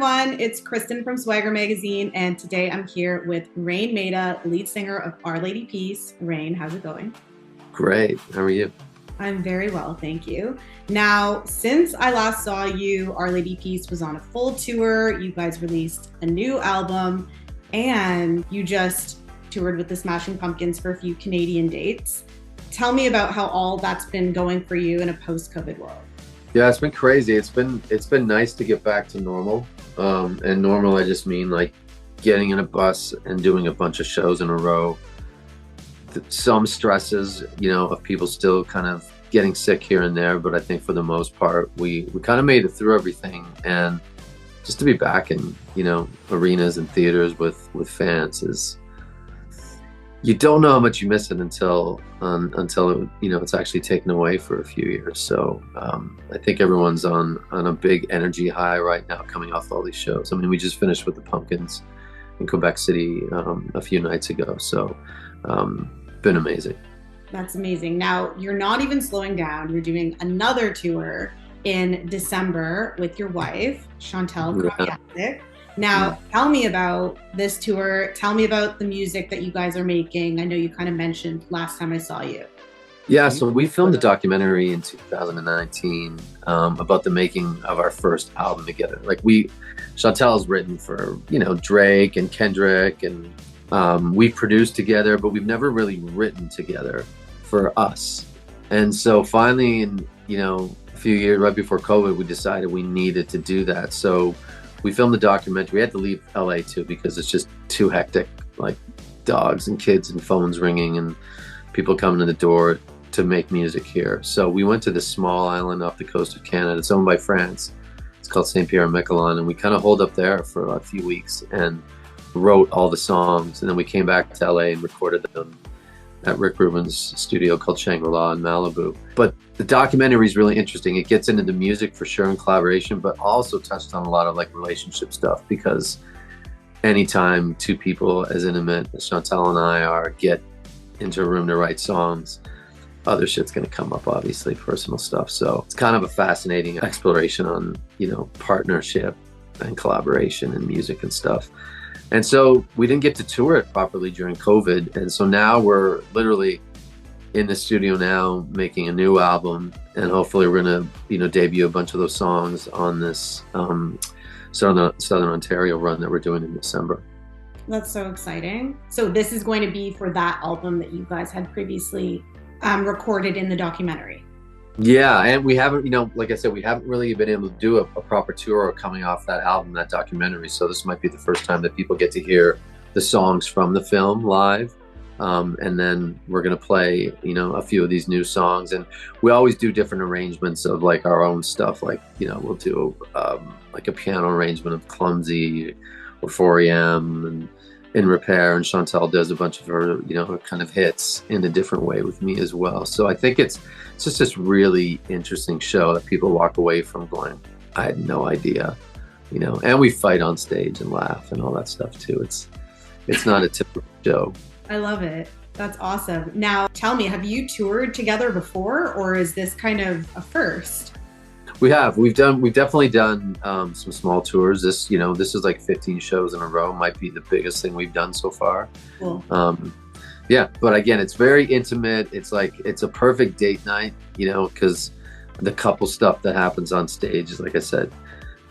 everyone, it's Kristen from Swagger Magazine, and today I'm here with Raine Maida, lead singer of Our Lady Peace. Raine, how's it going? Great. How are you? I'm very well, thank you. Now, since I last saw you, Our Lady Peace was on a full tour. You guys released a new album, and you just toured with the Smashing Pumpkins for a few Canadian dates. Tell me about how all that's been going for you in a post-COVID world. Yeah, it's been crazy. It's been nice to get back to normal. And normal, I just mean like getting in a bus and doing a bunch of shows in a row. Some stresses, of people still kind of getting sick here and there, but I think for the most part, we kind of made it through everything. And just to be back in, arenas and theaters with fans is, you don't know how much you miss it until it's actually taken away for a few years. So I think everyone's on a big energy high right now, coming off all these shows. I mean, we just finished with the Pumpkins in Quebec City a few nights ago. So been amazing. That's amazing. Now you're not even slowing down. You're doing another tour in December with your wife, Chantelle. Yeah. Now, tell me about this tour. Tell me about the music that you guys are making. I know you kind of mentioned last time I saw you. Yeah, so we filmed a documentary in 2019 about the making of our first album together. Chantelle's written for, Drake and Kendrick, and we've produced together, but we've never really written together for us. And so finally, a few years right before COVID, we decided we needed to do that. So we filmed the documentary. We had to leave LA too because it's just too hectic, like dogs and kids and phones ringing and people coming to the door to make music here. So we went to this small island off the coast of Canada. It's owned by France. It's called Saint Pierre and Miquelon, and we kind of holed up there for a few weeks and wrote all the songs. And then we came back to LA and recorded them at Rick Rubin's studio called Shangri-La in Malibu. But the documentary is really interesting. It gets into the music for sure and collaboration, but also touched on a lot of relationship stuff, because anytime two people as intimate as Chantelle and I are get into a room to write songs, other shit's gonna come up, obviously, personal stuff. So it's kind of a fascinating exploration on, partnership and collaboration and music and stuff. And so we didn't get to tour it properly during COVID. And so now we're literally in the studio now making a new album, and hopefully we're gonna, debut a bunch of those songs on this Southern Ontario run that we're doing in December. That's so exciting. So this is going to be for that album that you guys had previously recorded in the documentary. Yeah, and we haven't, like I said, we haven't really been able to do a proper tour coming off that album, that documentary. So this might be the first time that people get to hear the songs from the film live. And then we're going to play, a few of these new songs. And we always do different arrangements of our own stuff. We'll do a piano arrangement of Clumsy or 4am and In Repair. And Chantelle does a bunch of her, her kind of hits in a different way with me as well. So I think it's just this really interesting show that people walk away from going, I had no idea, and we fight on stage and laugh and all that stuff too. It's not a typical show. I love it. That's awesome. Now, tell me, have you toured together before, or is this kind of a first? We have. We've definitely done some small tours. This is 15 shows in a row. Might be the biggest thing we've done so far. Cool. Yeah, but again, it's very intimate. It's a perfect date night, because the couple stuff that happens on stage is, like I said,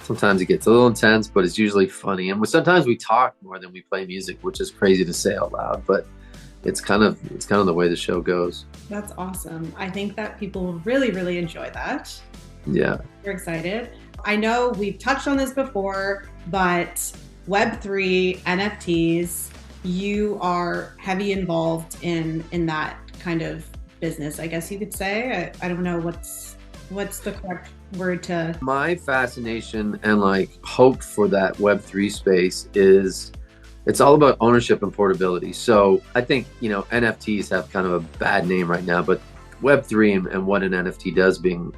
sometimes it gets a little intense, but it's usually funny. And sometimes we talk more than we play music, which is crazy to say out loud, but it's kind of the way the show goes. That's awesome. I think that people will really, really enjoy that. Yeah. We're excited. I know we've touched on this before, but Web3, NFTs, you are heavy involved in that kind of business, I guess you could say. I don't know what's the correct word to. My fascination and hope for that Web3 space is it's all about ownership and portability. So I think, NFTs have kind of a bad name right now, but Web3 and what an NFT does, being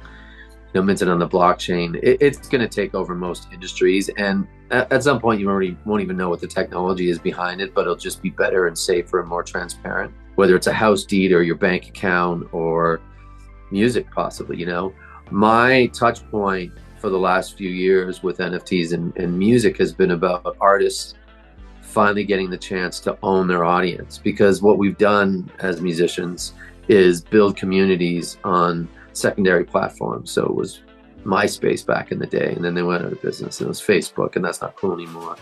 minted on the blockchain, it's going to take over most industries. And at some point, you already won't even know what the technology is behind it, but it'll just be better and safer and more transparent, whether it's a house deed or your bank account or music, possibly. My touch point for for the last few years with NFTs and music has been about artists finally getting the chance to own their audience, because what we've done as musicians is build communities on secondary platforms. So it was MySpace back in the day, and then they went out of business, and it was Facebook, and that's not cool anymore.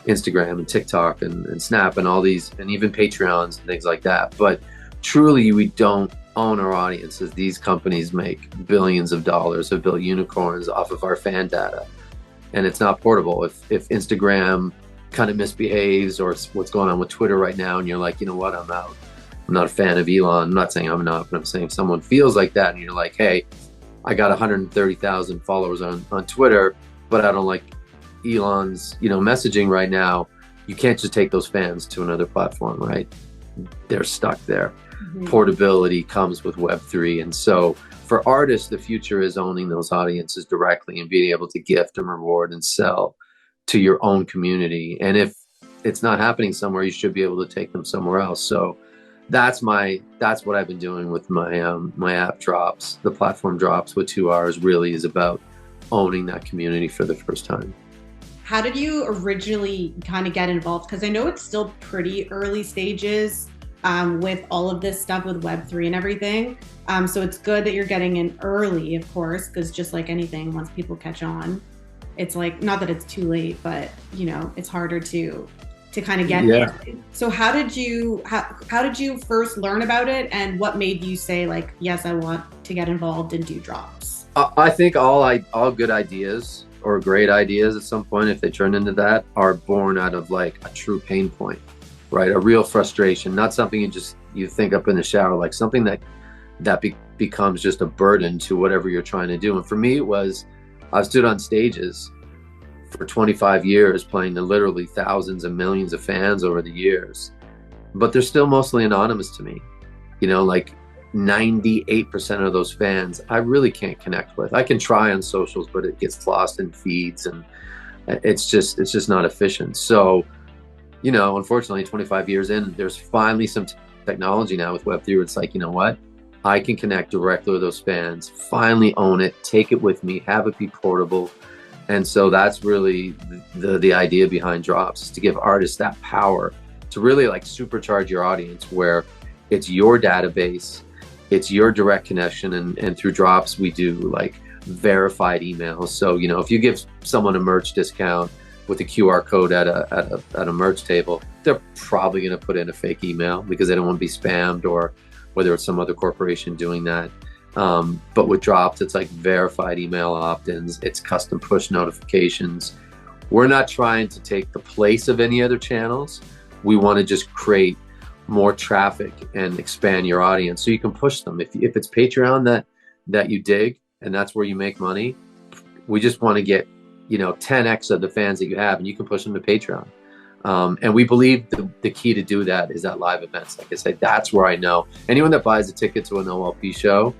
Instagram and TikTok and Snap and all these, and even Patreons and things like that. But truly, we don't own our audiences. These companies make billions of dollars, have built unicorns off of our fan data, and it's not portable. If Instagram kind of misbehaves, or what's going on with Twitter right now, and you're like, you know what, I'm out. I'm not a fan of Elon. I'm not saying I'm not, but I'm saying if someone feels like that, and you're like, hey, I got 130,000 followers on Twitter, but I don't like Elon's, messaging right now. You can't just take those fans to another platform, right? They're stuck there. Mm-hmm. Portability comes with Web3. And so for artists, the future is owning those audiences directly and being able to gift and reward and sell to your own community. And if it's not happening somewhere, you should be able to take them somewhere else. So that's what I've been doing with my my app drops. The platform drops with 2Rs really is about owning that community for the first time. How did you originally kind of get involved? Because I know it's still pretty early stages with all of this stuff with Web3 and everything. So it's good that you're getting in early, of course, because just like anything, once people catch on, it's like, not that it's too late, but it's harder to kind of get. Yeah. So how did you first learn about it, and what made you say like, yes, I want to get involved and do drops? I think all good ideas or great ideas at some point, if they turn into that, are born out of like a true pain point, right? A real frustration, not something you think up in the shower, like something that becomes just a burden to whatever you're trying to do. And for me, it was, I've stood on stages for 25 years playing to literally thousands and millions of fans over the years, but they're still mostly anonymous to me. Like 98% of those fans I really can't connect with. I can try on socials, but it gets lost in feeds, and it's just not efficient. So, unfortunately 25 years in, there's finally some technology now with Web3 it's like, you know what? I can connect directly with those fans, finally own it, take it with me, have it be portable. And so that's really the idea behind drops, is to give artists that power to really like supercharge your audience, where it's your database, it's your direct connection. And through drops, we do like verified emails. So, if you give someone a merch discount with a QR code at a merch table, they're probably going to put in a fake email because they don't want to be spammed, or whether it's some other corporation doing that. But with drops, it's like verified email opt-ins, it's custom push notifications. We're not trying to take the place of any other channels. We want to just create more traffic and expand your audience so you can push them. If it's Patreon that you dig and that's where you make money, we just want to get 10x of the fans that you have, and you can push them to Patreon. And we believe the key to do that is at live events. Like I said, that's where I know anyone that buys a ticket to an OLP show,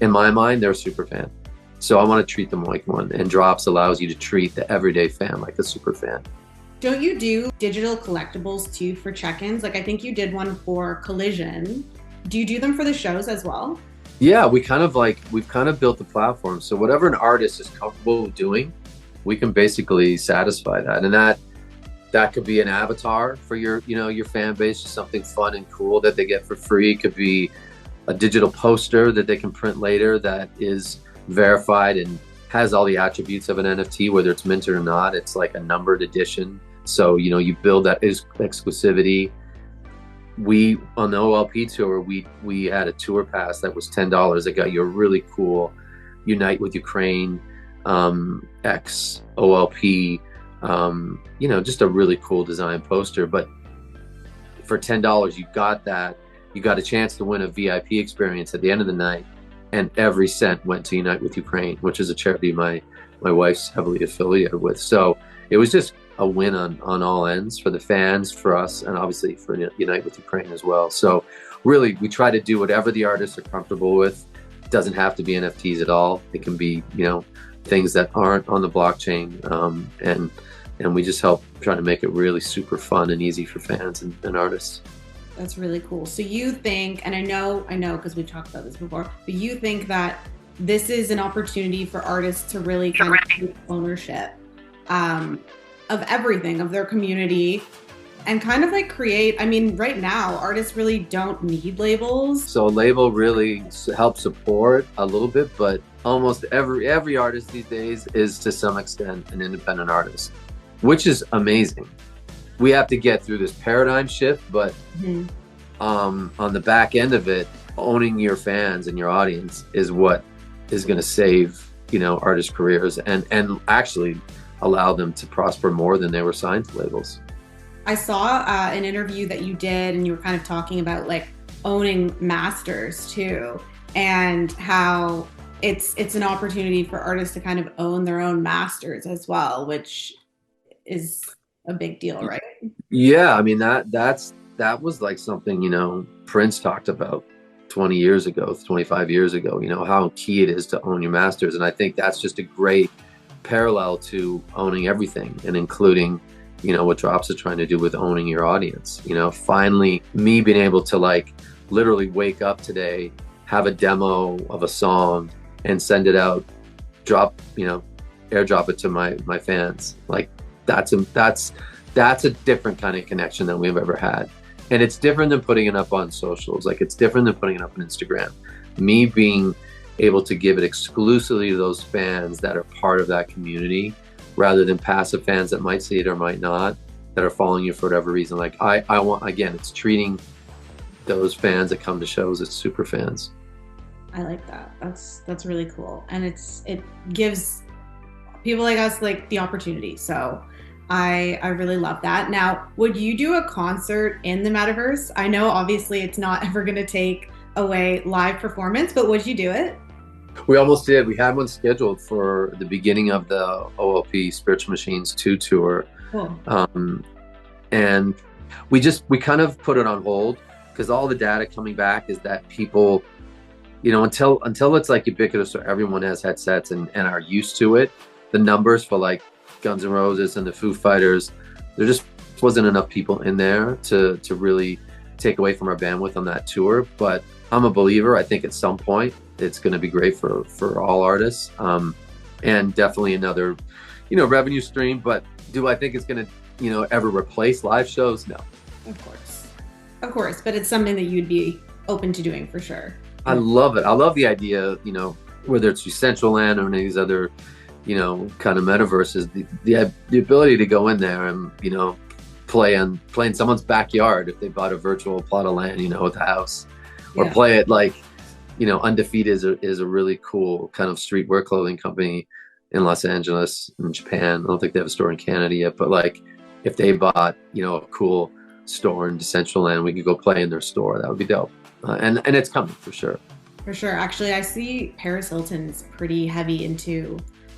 in my mind, they're a super fan. So I want to treat them like one, and drops allows you to treat the everyday fan like a super fan. Don't you do digital collectibles too for check-ins? Like I think you did one for Collision. Do you do them for the shows as well? Yeah, we've kind of built the platform. So whatever an artist is comfortable doing, we can basically satisfy that. And that could be an avatar for your fan base, just something fun and cool that they get for free. It could be a digital poster that they can print later that is verified and has all the attributes of an NFT, whether it's minted or not. It's like a numbered edition. So, you build that exclusivity. We, on the OLP tour, we had a tour pass that was $10 that got you a really cool Unite with Ukraine X OLP, just a really cool design poster. But for $10, you got that. You got a chance to win a VIP experience at the end of the night, and every cent went to Unite with Ukraine, which is a charity my wife's heavily affiliated with. So it was just a win on all ends, for the fans, for us, and obviously for Unite with Ukraine as well. So really, we try to do whatever the artists are comfortable with. It doesn't have to be NFTs at all. It can be, things that aren't on the blockchain, and we just help try to make it really super fun and easy for fans and artists. That's really cool. So you think, and I know because we've talked about this before, but you think that this is an opportunity for artists to really kind of take ownership of everything, of their community, and kind of like create. I mean, right now, artists really don't need labels. So a label really helps support a little bit, but almost every artist these days is to some extent an independent artist, which is amazing. We have to get through this paradigm shift, but on the back end of it, owning your fans and your audience is what is going to save, you know, artists' careers and actually allow them to prosper more than they were signed to labels. I saw an interview that you did, and you were kind of talking about like owning masters too, and how it's an opportunity for artists to kind of own their own masters as well, which is a big deal, right? Yeah, I mean that was like something, you know, Prince talked about 20 years ago, 25 years ago, you know, how key it is to own your masters. And I think that's just a great parallel to owning everything, and including, you know, what Drops are trying to do with owning your audience. You know, finally me being able to like literally wake up today, have a demo of a song and send it out, airdrop it to my fans. Like that's a different kind of connection than we've ever had. And it's different than putting it up on socials. Like it's different than putting it up on Instagram. Me being able to give it exclusively to those fans that are part of that community, rather than passive fans that might see it or might not, that are following you for whatever reason. Like I want, again, it's treating those fans that come to shows as super fans. I like that. That's really cool. And it gives people like us like the opportunity. So I really love that. Now, would you do a concert in the Metaverse? I know obviously it's not ever going to take away live performance, but would you do it? We almost did. We had one scheduled for the beginning of the OLP Spiritual Machines 2 tour. Cool. And we kind of put it on hold because all the data coming back is that people, you know, until it's like ubiquitous or everyone has headsets and are used to it, the numbers for like Guns N' Roses and the Foo Fighters, there just wasn't enough people in there to really take away from our bandwidth on that tour. But I'm a believer. I think at some point it's going to be great for all artists, and definitely another, you know, revenue stream. But do I think it's going to, you know, ever replace live shows? No. Of course, but it's something that you'd be open to doing for sure. I love it. I love the idea, you know, whether it's Decentraland or any of these other, you know, kind of metaverses, the ability to go in there and, you know, play in someone's backyard if they bought a virtual plot of land, you know, with a house, or play it like, you know, Undefeated is a really cool kind of streetwear clothing company in Los Angeles and Japan. I don't think they have a store in Canada yet, but like if they bought, you know, a cool store in Decentraland, we could go play in their store. That would be dope. And it's coming for sure. For sure. Actually, I see Paris Hilton's pretty heavy into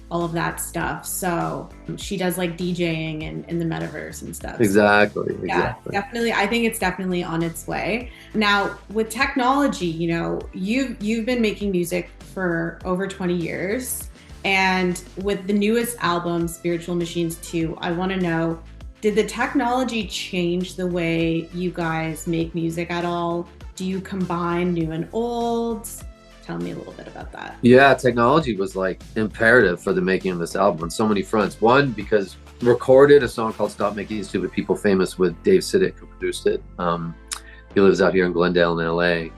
all of that stuff. So she does like DJing in the Metaverse and stuff. Exactly. Yeah, definitely. I think it's definitely on its way. Now with technology, you know, you've been making music for over 20 years. And with the newest album, Spiritual Machines 2, I want to know, did the technology change the way you guys make music at all? Do you combine new and old? Tell me a little bit about that. Yeah, technology was like imperative for the making of this album on so many fronts. One, because recorded a song called Stop Making Stupid People Famous with Dave Siddick, who produced it. He lives out here in Glendale in LA.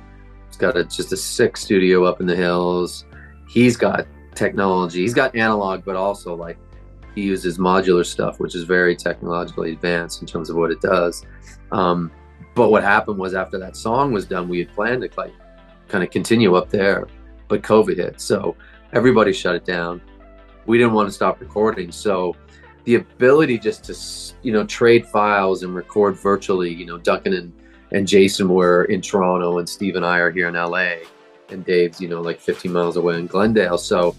He's got just a sick studio up in the hills. He's got technology. He's got analog, but also like he uses modular stuff, which is very technologically advanced in terms of what it does. But what happened was after that song was done, we had planned to like kind of continue up there, but COVID hit. So everybody shut it down. We didn't want to stop recording. So the ability just to, you know, trade files and record virtually, you know, Duncan and Jason were in Toronto and Steve and I are here in LA and Dave's, you know, like 15 miles away in Glendale. So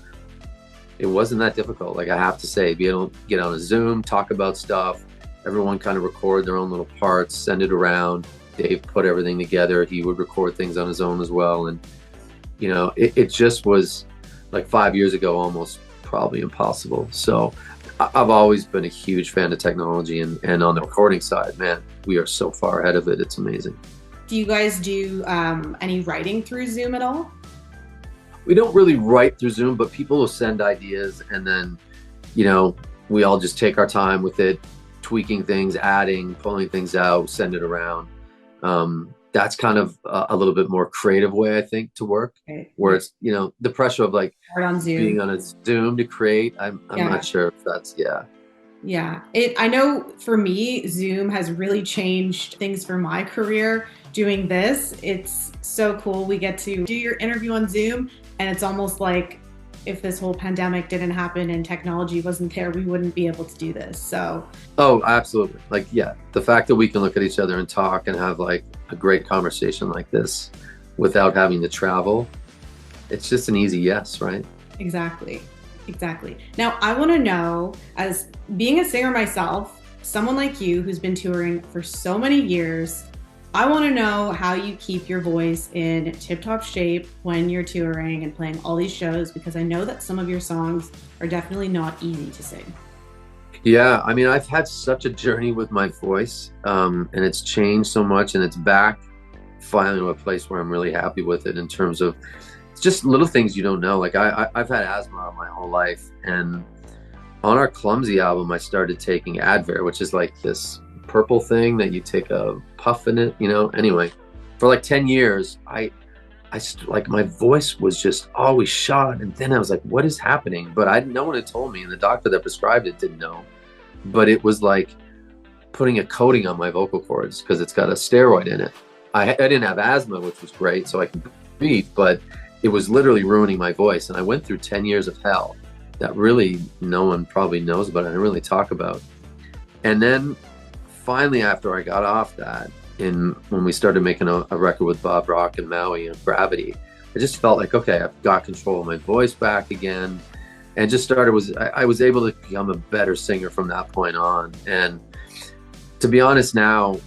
it wasn't that difficult. Like I have to say, be able to get on a Zoom, talk about stuff, everyone kind of record their own little parts, send it around. Dave put everything together. He would record things on his own as well. And, you know, it just was like 5 years ago, almost probably impossible. So I've always been a huge fan of technology, and on the recording side, man, we are so far ahead of it. It's amazing. Do you guys do any writing through Zoom at all? we don't really write through Zoom, but people will send ideas, and then, you know, we all just take our time with it, tweaking things, adding, pulling things out, send it around. That's kind of a little bit more creative way, I think, to work, Right. where it's, you know, the pressure of like On Zoom. being on a Zoom to create. I'm not sure if that's, Yeah, I know for me, Zoom has really changed things for my career. Doing this, it's so cool. We get to do your interview on Zoom, and it's almost like if this whole pandemic didn't happen and technology wasn't there, we wouldn't be able to do this. So, oh, absolutely. Like, yeah, the fact that we can look at each other and talk and have like a great conversation like this without having to travel, it's just an easy yes, right? Exactly. Now, I want to know, as being a singer myself, someone like you who's been touring for so many years, I want to know how you keep your voice in tip-top shape when you're touring and playing all these shows, because I know that some of your songs are definitely not easy to sing. Yeah, I mean, I've had such a journey with my voice, and it's changed so much, and it's back finally to a place where I'm really happy with it in terms of it's just little things you don't know. Like I've had asthma my whole life, and on our Clumsy album, I started taking Advair, which is like this purple thing that you take a puff in it, you know. Anyway, for like 10 years, like my voice was just always shot, and then I was like, what is happening? But no one had told me, and the doctor that prescribed it didn't know. But it was like putting a coating on my vocal cords because it's got a steroid in it. I didn't have asthma, which was great, so I can breathe, but it was literally ruining my voice. And I went through 10 years of hell that really no one probably knows about, and I didn't really talk about. And then finally, after I got off that, when we started making a record with Bob Rock and Maui and Gravity, I just felt like, okay, I've got control of my voice back again. And just I was able to become a better singer from that point on. And to be honest now,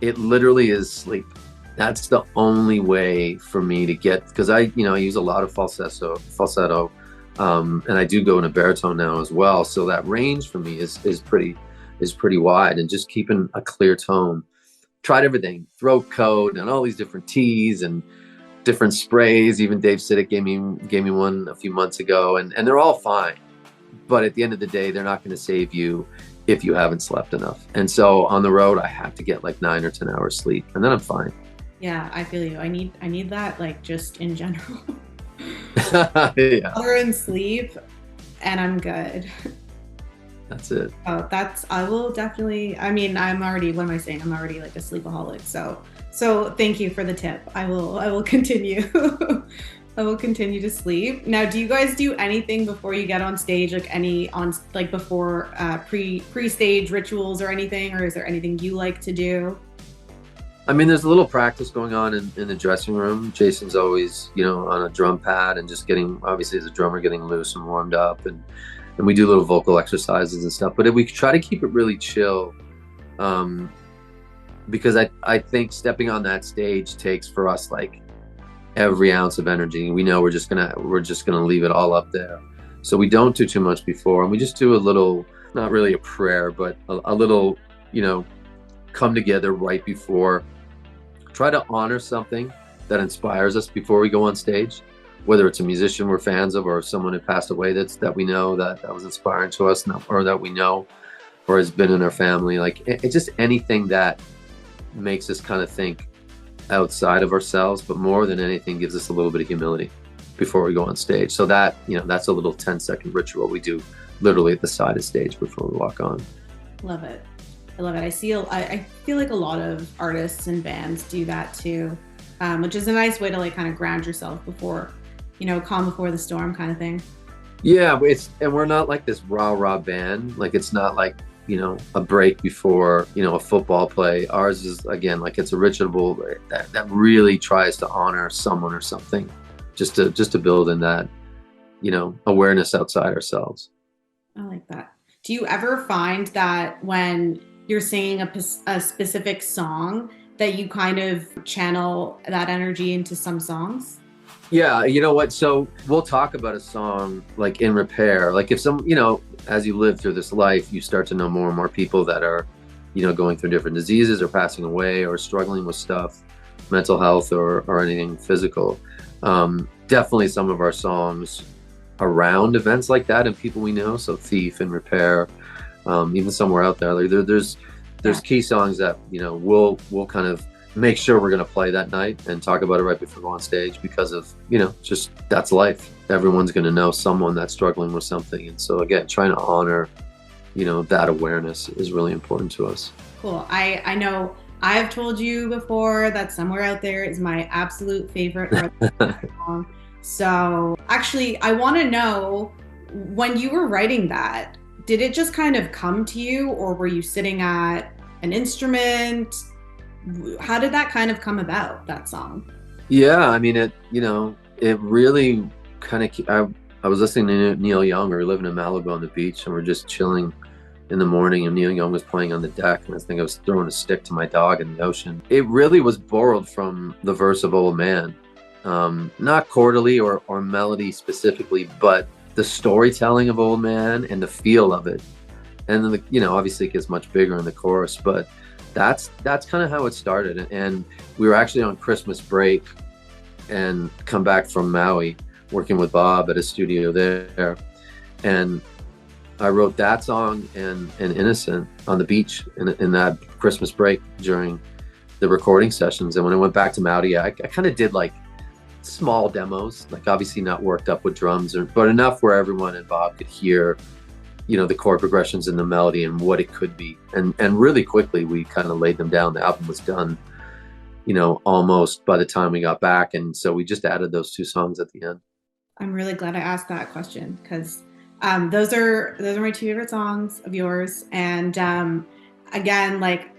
it literally is sleep. That's the only way for me to get, because I use a lot of falsetto, and I do go in a baritone now as well. So that range for me is pretty wide, and just keeping a clear tone. Tried everything, throat coat and all these different teas and different sprays. Even Dave Siddick gave me one a few months ago, and they're all fine. But at the end of the day, they're not going to save you if you haven't slept enough. And so on the road, I have to get like 9 or 10 hours sleep, and then I'm fine. Yeah, I feel you. I need that, like, just in general. Yeah. Color and sleep, and I'm good. That's it. Oh, I will definitely, I mean, I'm already, what am I saying? I'm already like a sleepaholic. So thank you for the tip. I will continue. I will continue to sleep. Now, do you guys do anything before you get on stage, like before pre-stage rituals or anything, or is there anything you like to do? I mean, there's a little practice going on in the dressing room. Jason's always, on a drum pad and just obviously as a drummer, getting loose and warmed up, and we do little vocal exercises and stuff. But we try to keep it really chill, because I think stepping on that stage takes for us like every ounce of energy. We know we're just gonna leave it all up there, so we don't do too much before, and we just do a little, not really a prayer, but a little, come together right before. Try to honor something that inspires us before we go on stage, whether it's a musician we're fans of or someone who passed away that we know that was inspiring to us, or that we know or has been in our family. Like, it's just anything that makes us kind of think outside of ourselves, but more than anything gives us a little bit of humility before we go on stage. So that, that's a little 10-second ritual we do literally at the side of stage before we walk on. Love it. I love it. I feel like a lot of artists and bands do that too, which is a nice way to like kind of ground yourself before, calm before the storm kind of thing. Yeah, and we're not like this rah band. Like, it's not like, a break before, a football play. Ours is, again, like, it's a ritual that really tries to honor someone or something, just to build in that, awareness outside ourselves. I like that. Do you ever find that when you're singing a specific song that you kind of channel that energy into some songs? Yeah, you know what? So we'll talk about a song like in Repair. Like, if as you live through this life, you start to know more and more people that are, going through different diseases or passing away or struggling with stuff. mental health or anything physical. Definitely some of our songs around events like that and people we know, so Thief and Repair, even Somewhere Out There. Like there's key songs that, you know, we'll kind of make sure we're going to play that night and talk about it right before we go on stage, because of, you know, just that's life. Everyone's going to know someone that's struggling with something. And so again, trying to honor, you know, that awareness is really important to us. Cool. I know I've told you before that Somewhere Out There is my absolute favorite song. So actually, I want to know, when you were writing that, did it just kind of come to you, or were you sitting at an instrument? How did that kind of come about, that song? Yeah, I mean, it, you know, it really kind of, I was listening to Neil Young. We were living in Malibu on the beach, and we're just chilling in the morning, and Neil Young was playing on the deck, and I think I was throwing a stick to my dog in the ocean. It really was borrowed from the verse of Old Man. Not chordally or melody specifically, but the storytelling of Old Man and the feel of it. And then, you know, obviously it gets much bigger in the chorus, but that's kind of how it started. And we were actually on Christmas break and come back from Maui, working with Bob at a studio there. And I wrote that song and Innocent on the beach in that Christmas break during the recording sessions. And when I went back to Maui, I kind of did like small demos, like obviously not worked up with drums, but enough where everyone and Bob could hear, you know, the chord progressions and the melody and what it could be. And really quickly we kind of laid them down. The album was done, you know, almost by the time we got back. And so we just added those two songs at the end. I'm really glad I asked that question, because those are my two favorite songs of yours. And again, like,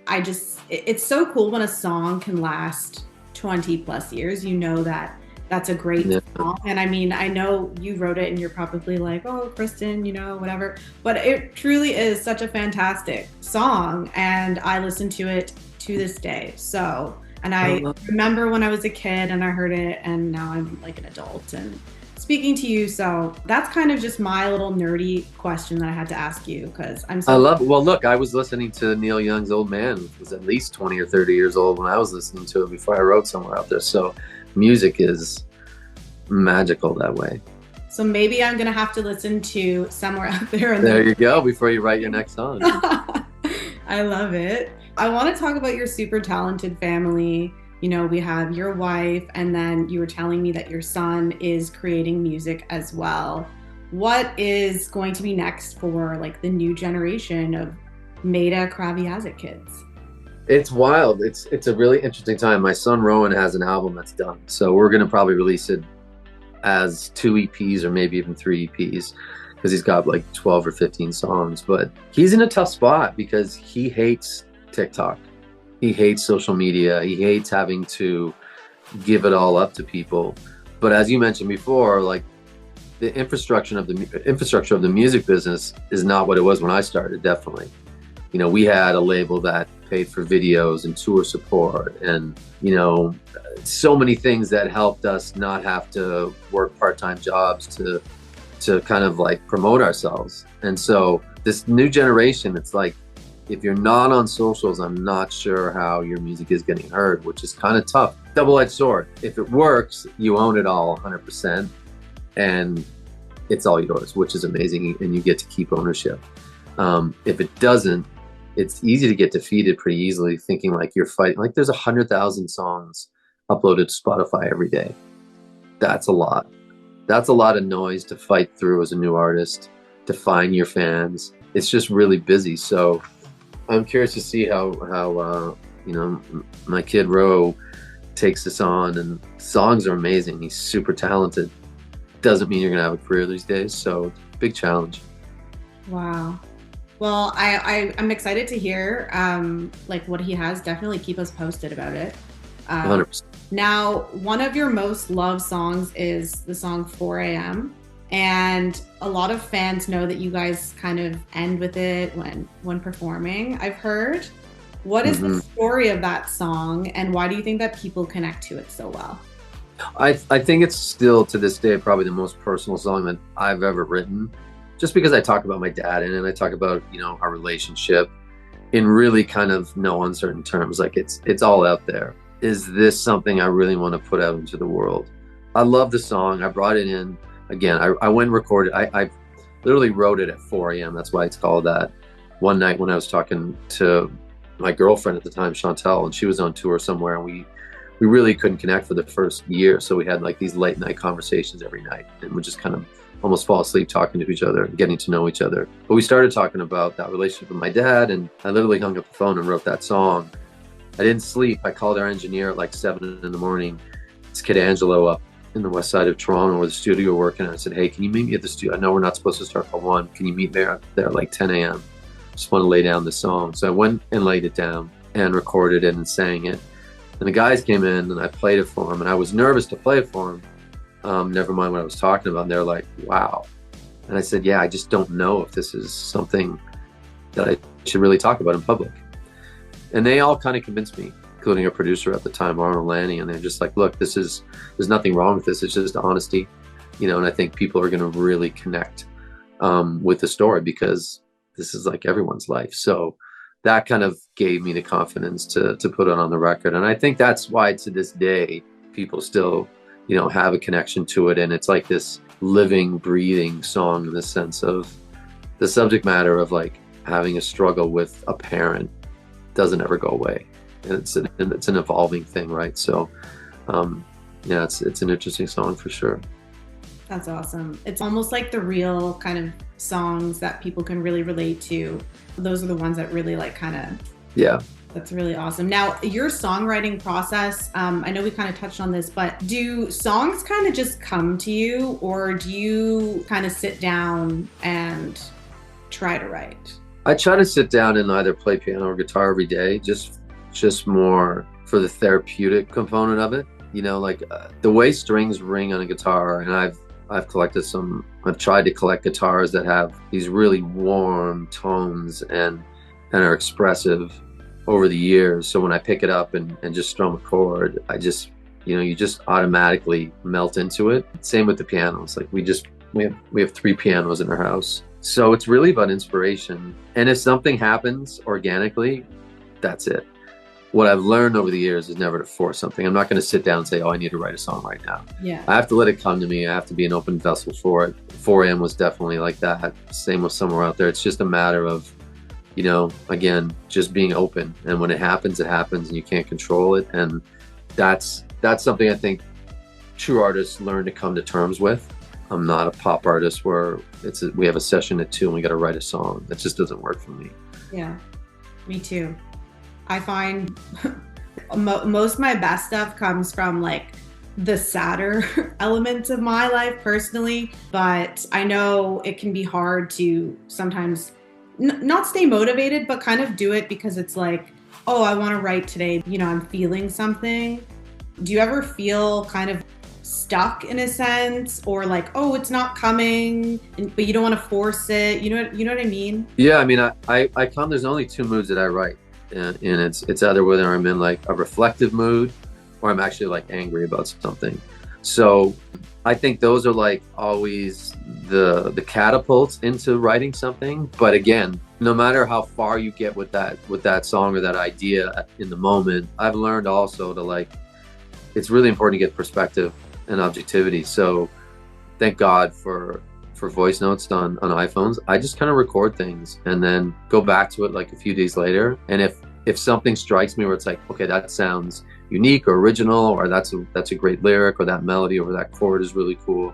it's so cool when a song can last 20 plus years. You know, that's a great song. And I mean, I know you wrote it and you're probably like, oh, Kristen, you know, whatever. But it truly is such a fantastic song. And I listen to it to this day. So, and I remember when I was a kid and I heard it, and now I'm like an adult and speaking to you. So that's kind of just my little nerdy question that I had to ask you, because well, look, I was listening to Neil Young's Old Man. It was at least 20 or 30 years old when I was listening to it before I wrote Somewhere Out There. So music is magical that way. So maybe I'm gonna have to listen to Somewhere Out There. And there you go, before you write your next song. I love it. I want to talk about your super talented family. You know, we have your wife, and then you were telling me that your son is creating music as well. What is going to be next for like the new generation of Maida Kraviazit kids? It's wild. It's a really interesting time. My son Rowan has an album that's done, so we're gonna probably release it as 2 EPs or maybe even 3 EPs, because he's got like 12 or 15 songs. But he's in a tough spot because he hates TikTok. He hates social media. He hates having to give it all up to people. But as you mentioned before, like, the infrastructure of the music business is not what it was when I started. Definitely, you know, we had a label that paid for videos and tour support, and, you know, so many things that helped us not have to work part-time jobs to kind of like promote ourselves. And so this new generation, it's like, if you're not on socials, I'm not sure how your music is getting heard, which is kind of tough. Double-edged sword. If it works, you own it all 100%, and it's all yours, which is amazing, and you get to keep ownership. If it doesn't, it's easy to get defeated pretty easily, thinking like you're fighting. Like, there's 100,000 songs uploaded to Spotify every day. That's a lot. That's a lot of noise to fight through as a new artist, to find your fans. It's just really busy. So I'm curious to see how you know, my kid Ro takes this on. And songs are amazing. He's super talented. Doesn't mean you're gonna have a career these days. So big challenge. Wow. Well, I'm excited to hear like what he has. Definitely keep us posted about it. 100%. Now, one of your most loved songs is the song 4 a.m. And a lot of fans know that you guys kind of end with it when performing, I've heard. What is the story of that song, and why do you think that people connect to it so well? I think it's still, to this day, probably the most personal song that I've ever written, just because I talk about my dad in it, and I talk about, you know, our relationship in really kind of no uncertain terms. Like, it's all out there. is this something I really want to put out into the world? I love the song. I brought it in again. I went and recorded. I literally wrote it at 4 a.m. That's why it's called that. One night when I was talking to my girlfriend at the time, Chantelle, and she was on tour somewhere, and we really couldn't connect for the first year. So we had like these late night conversations every night, and we just kind of almost fall asleep talking to each other and getting to know each other. But we started talking about that relationship with my dad, and I literally hung up the phone and wrote that song. I didn't sleep. I called our engineer at like 7 in the morning. It's Kid Angelo up in the west side of Toronto where the studio working. And I said, hey, can you meet me at the studio? I know we're not supposed to start till 1. Can you meet me there at like 10 a.m.? Just want to lay down the song. So I went and laid it down and recorded it and sang it. And the guys came in and I played it for them. And I was nervous to play it for them. Never mind what I was talking about. And they're like, wow. And I said, yeah, I just don't know if this is something that I should really talk about in public. And they all kind of convinced me, including a producer at the time, Arnold Lanny. And they're just like, look, there's nothing wrong with this. It's just honesty, and I think people are going to really connect with the story because this is like everyone's life. So that kind of gave me the confidence to put it on the record. And I think that's why to this day, people still, have a connection to it. And it's like this living, breathing song in the sense of the subject matter of like having a struggle with a parent doesn't ever go away. And it's an evolving thing, right? So yeah, it's an interesting song for sure. That's awesome. It's almost like the real kind of songs that people can really relate to. Those are the ones that really like kind of, yeah. That's really awesome. Now, your songwriting process, I know we kind of touched on this, but do songs kind of just come to you, or do you kind of sit down and try to write? I try to sit down and either play piano or guitar every day, just more for the therapeutic component of it. Like the way strings ring on a guitar, and I've collected some. I've tried to collect guitars that have these really warm tones and are expressive over the years. So when I pick it up and just strum a chord, I just, you just automatically melt into it. Same with the pianos. Like we have 3 pianos in our house. So it's really about inspiration. And if something happens organically, that's it. What I've learned over the years is never to force something. I'm not going to sit down and say, oh, I need to write a song right now. Yeah. I have to let it come to me. I have to be an open vessel for it. 4 a.m. was definitely like that. Same with Somewhere Out There. It's just a matter of, again, just being open. And when it happens, and you can't control it. And that's something I think true artists learn to come to terms with. I'm not a pop artist where we have a session at 2 and we got to write a song. That just doesn't work for me. Yeah, me too. I find most of my best stuff comes from like the sadder elements of my life personally, but I know it can be hard to sometimes not stay motivated, but kind of do it because it's like, oh, I want to write today. I'm feeling something. Do you ever feel kind of stuck in a sense, or like, oh, it's not coming, but you don't want to force it? You know what I mean? Yeah, I mean, I come. There's only 2 moods that I write, and it's either whether I'm in like a reflective mood or I'm actually like angry about something. So I think those are like always the catapults into writing something. But again, no matter how far you get with that song or that idea in the moment, I've learned also to like, it's really important to get perspective and objectivity. So thank God for voice notes on iPhones. I just kind of record things and then go back to it like a few days later. And if something strikes me where it's like, okay, that sounds unique or original, or that's a great lyric, or that melody over that chord is really cool,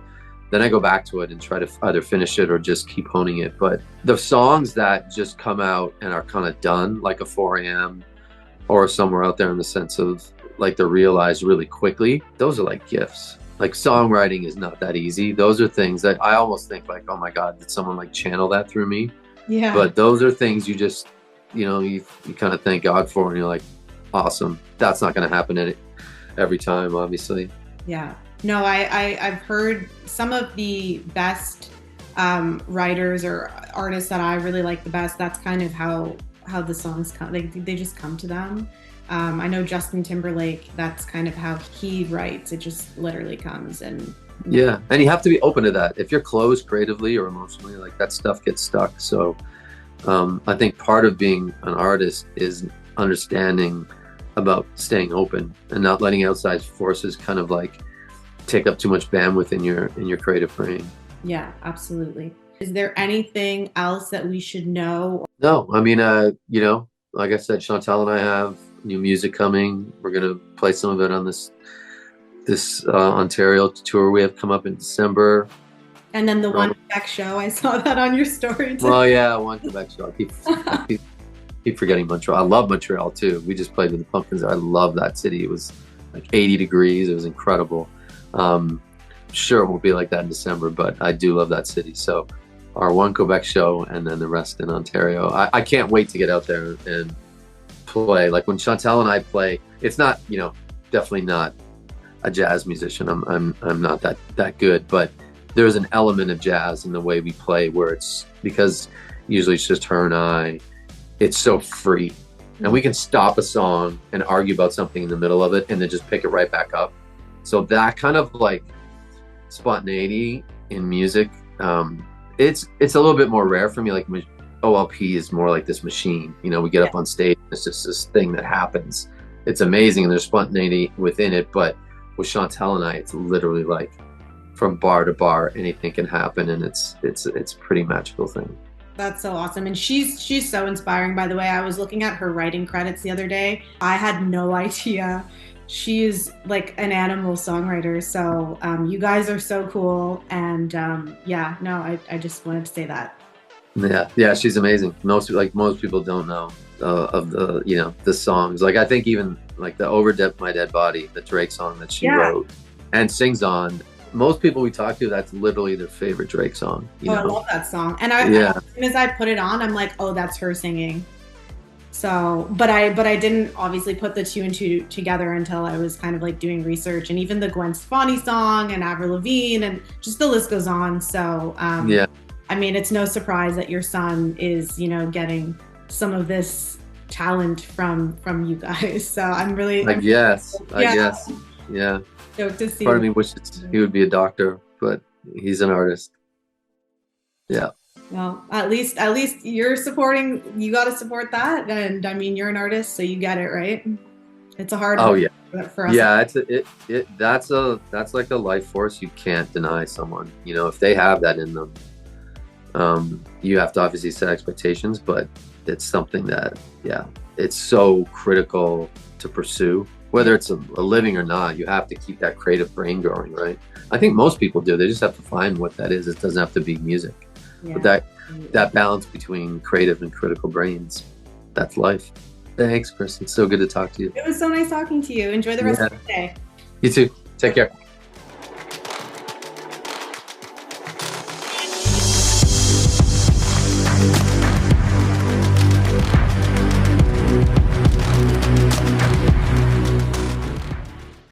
then I go back to it and try to either finish it or just keep honing it. But the songs that just come out and are kind of done, like a 4 a.m. or Somewhere Out There, in the sense of like they're realized really quickly, those are like gifts. Like songwriting is not that easy. Those are things that I almost think like, oh my God, did someone like channel that through me? Yeah. But those are things you just, you kind of thank God for, and you're like, awesome. That's not going to happen every time, obviously. Yeah. No, I've heard some of the best writers or artists that I really like the best. That's kind of how the songs come. They just come to them. I know Justin Timberlake, that's kind of how he writes. It just literally comes. And yeah, and you have to be open to that. If you're closed creatively or emotionally, like that stuff gets stuck. So I think part of being an artist is understanding about staying open and not letting outside forces kind of like take up too much bandwidth in your creative brain. Yeah, absolutely. Is there anything else that we should know? No, I mean, you know, like I said, Chantelle and I have new music coming. We're gonna play some of it on this Ontario tour we have come up in December. And then the one Quebec show, I saw that on your story too. Well, yeah, one Quebec show. I keep forgetting Montreal. I love Montreal too. We just played with the Pumpkins. I love that city. It was like 80 degrees. It was incredible. Sure, it won't be like that in December, but I do love that city. So our one Quebec show and then the rest in Ontario. I can't wait to get out there and play. Like when Chantelle and I play, it's not, you know, definitely not a jazz musician. I'm not that good, but there's an element of jazz in the way we play where it's, because usually it's just her and I, it's so free. And we can stop a song and argue about something in the middle of it and then just pick it right back up. So that kind of like spontaneity in music, it's a little bit more rare for me. Like OLP is more like this machine, you know, we get up on stage, it's just this thing that happens. It's amazing and there's spontaneity within it, but with Chantelle and I, it's literally like from bar to bar, anything can happen, and it's a pretty magical thing. That's so awesome. And she's so inspiring, by the way. I was looking at her writing credits the other day. I had no idea. She's like an animal songwriter. So you guys are so cool. And yeah, no, I just wanted to say that. Yeah, she's amazing. Most people don't know of the, you know, the songs. Like I think even like the Over My Dead Body, the Drake song that she wrote and sings on. Most people we talk to, that's literally their favorite Drake song. You know? I love that song. And as soon as I put it on, I'm like, oh, that's her singing. So, but I didn't obviously put the two and two together until I was kind of like doing research, and even the Gwen Stefani song and Avril Lavigne and just the list goes on. So, yeah, I mean, it's no surprise that your son is, you know, getting some of this talent from you guys. So I'm really, I guess, yeah. Stoked to see. Part of me wishes he would be a doctor, but he's an artist. Yeah. Well, at least you're supporting. You got to support that, and I mean, you're an artist, so you get it, right? It's a hard. For us. Yeah, that's like a life force you can't deny someone. You know, if they have that in them, you have to obviously set expectations, but it's something that, it's so critical to pursue. Whether it's a living or not, you have to keep that creative brain going, right? I think most people do. They just have to find what that is. It doesn't have to be music. Yeah. But that balance between creative and critical brains, that's life. Thanks, Chris. It's so good to talk to you. It was so nice talking to you. Enjoy the rest of the day. You too. Take care.